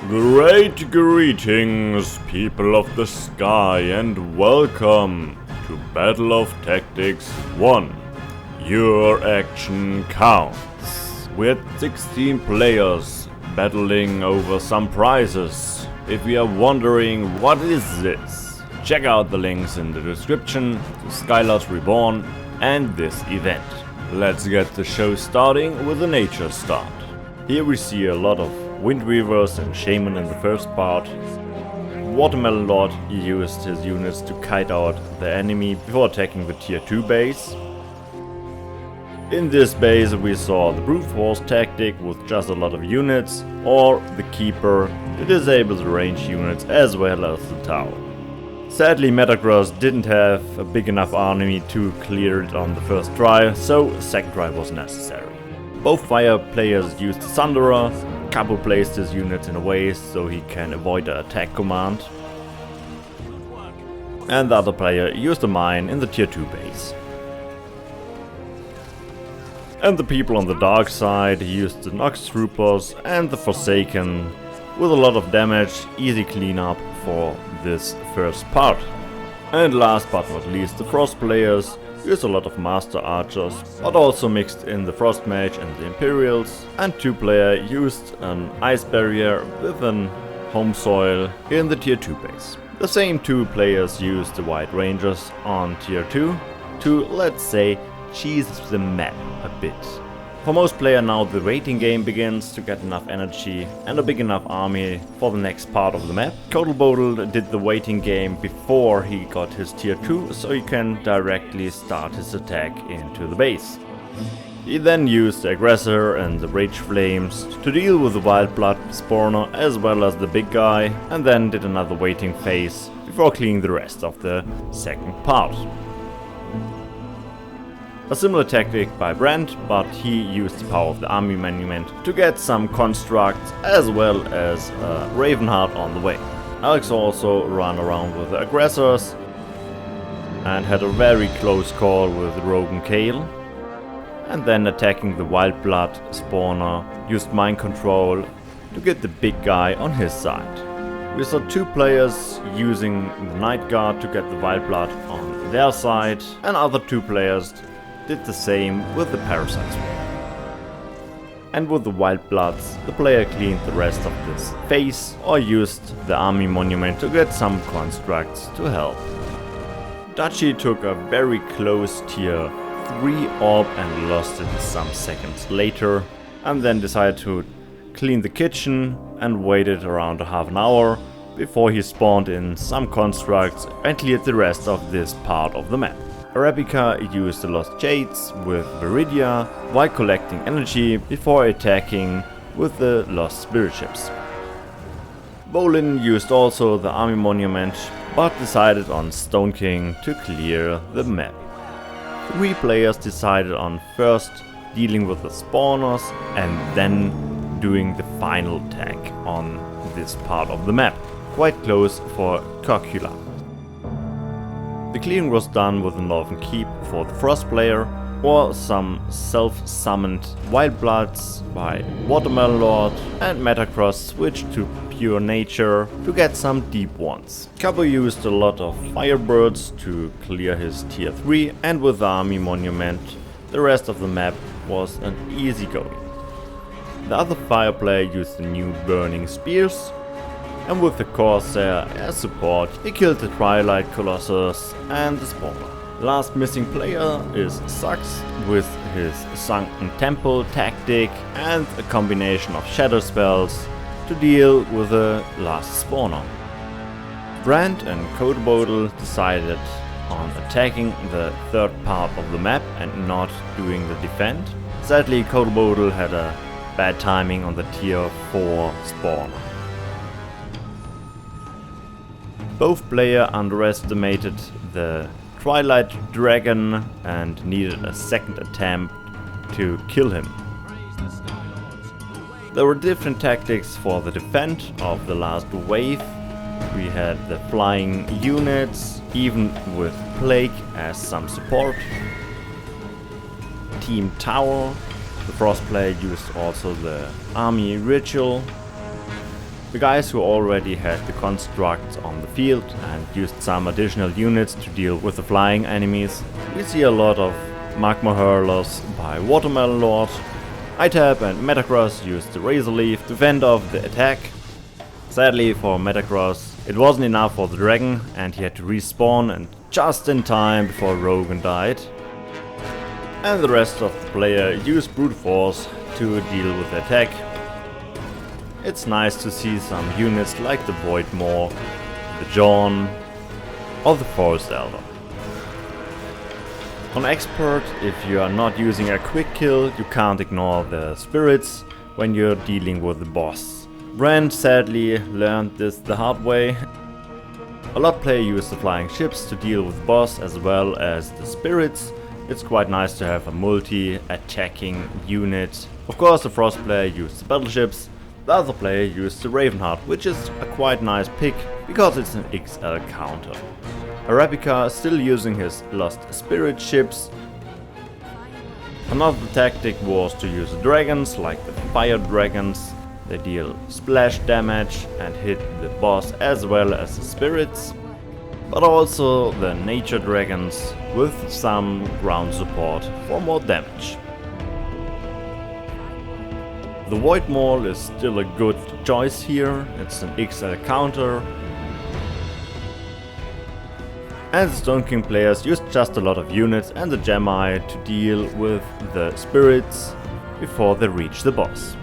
Great greetings, people of the sky, and welcome to Battle of Tactics 1. Your action counts. We're 16 players battling over some prizes. If you are wondering what is this, check out the links in the description to Skylar's Reborn and this event. Let's get the show starting with a nature start. Here we see a lot of Wind Weavers and Shaman in the first part. Watermelon Lord used his units to kite out the enemy before attacking the tier 2 base. In this base we saw the brute force tactic with just a lot of units, or the keeper to disable the ranged units as well as the tower. Sadly, Metacross didn't have a big enough army to clear it on the first try, so second try was necessary. Both fire players used the Sunderer. Capo placed his units in a way so he can avoid the attack command. And the other player used a mine in the tier 2 base. And the people on the dark side used the Nox Troopers and the Forsaken with a lot of damage, easy cleanup for this first part. And last but not least, the Frost players used a lot of Master Archers, but also mixed in the Frost Mage and the Imperials, and 2-player used an Ice Barrier with an Home Soil in the tier 2 base. The same 2 players used the White Rangers on tier 2 to, let's say, cheese the map a bit. For most players now the waiting game begins to get enough energy and a big enough army for the next part of the map. Kodal did the waiting game before he got his tier 2, so he can directly start his attack into the base. He then used the Aggressor and the Rage Flames to deal with the Wild Blood spawner as well as the big guy, and then did another waiting phase before cleaning the rest of the second part. A similar tactic by Brand, but he used the power of the army monument to get some constructs as well as Ravenheart on the way. Alex also ran around with the aggressors and had a very close call with Rogan Kale, and then attacking the Wild Blood spawner used mind control to get the big guy on his side. We saw 2 players using the Night Guard to get the Wild Blood on their side, and other 2 players did the same with the Parasite Swarm. And with the Wild Bloods, the player cleaned the rest of this phase or used the army monument to get some constructs to help. Dachi took a very close tier 3 orb and lost it some seconds later, and then decided to clean the kitchen and waited around a half an hour before he spawned in some constructs and cleared the rest of this part of the map. Arabica used the Lost Jades with Viridia while collecting energy before attacking with the Lost Spirit Ships. Bolin used also the army monument, but decided on Stone King to clear the map. 3 players decided on first dealing with the spawners and then doing the final attack on this part of the map, quite close for Corcula. The clearing was done with the Northern Keep for the Frost player, or some self-summoned Wild Bloods by Watermelon Lord, and Metacross switched to Pure Nature to get some deep ones. Capo used a lot of Firebirds to clear his tier 3, and with the army monument the rest of the map was an easy going. The other fire player used the new Burning Spears, and with the Corsair as support, he killed the Twilight Colossus and the Spawner. Last missing player is Sux with his Sunken Temple tactic and a combination of shadow spells to deal with the last Spawner. Brand and Codebodal decided on attacking the third part of the map and not doing the defend. Sadly, Codebodal had a bad timing on the tier 4 Spawner. Both players underestimated the Twilight Dragon and needed a second attempt to kill him. There were different tactics for the defense of the last wave. We had the flying units, even with Plague as some support. Team Tower, the Frost player used also the Army Ritual. the guys who already had the constructs on the field and used some additional units to deal with the flying enemies. We see a lot of magma hurlers by Watermelon Lord. ITAB and Metacross used the Razor Leaf to fend off the attack. Sadly for Metacross, it wasn't enough for the dragon and he had to respawn, and just in time before Rogan died. And the rest of the player used brute force to deal with the attack. It's nice to see some units like the Void Maw, the John or the Forest Elder. On Expert, if you are not using a quick kill, you can't ignore the spirits when you're dealing with the boss. Brand sadly learned this the hard way. A lot of players use the flying ships to deal with the boss as well as the spirits. It's quite nice to have a multi-attacking unit. Of course, the Frost player used the battleships. The other player used the Ravenheart, which is a quite nice pick because it's an XL counter. Arabica is still using his Lost Spirit ships. Another tactic was to use dragons, like the Fire Dragons. They deal splash damage and hit the boss as well as the spirits. But also the Nature Dragons with some ground support for more damage. The Void Maul is still a good choice here, it's an XL counter. And the Stone King players used just a lot of units and the Gemini to deal with the spirits before they reach the boss.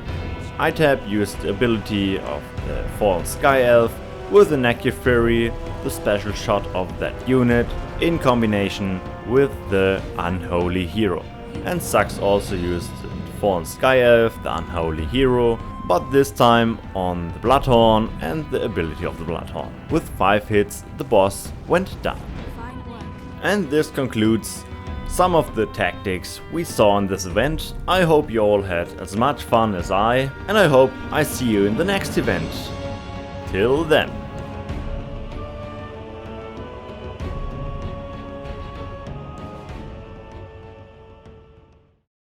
ITAB used the ability of the Fallen Sky Elf with the Nakia Fury, the special shot of that unit, in combination with the Unholy Hero. And Sux also used the Fallen Sky Elf, the Unholy Hero, but this time on the Bloodhorn and the ability of the Bloodhorn. With 5 hits, the boss went down. And this concludes some of the tactics we saw in this event. I hope you all had as much fun as I, and I hope I see you in the next event. Till then.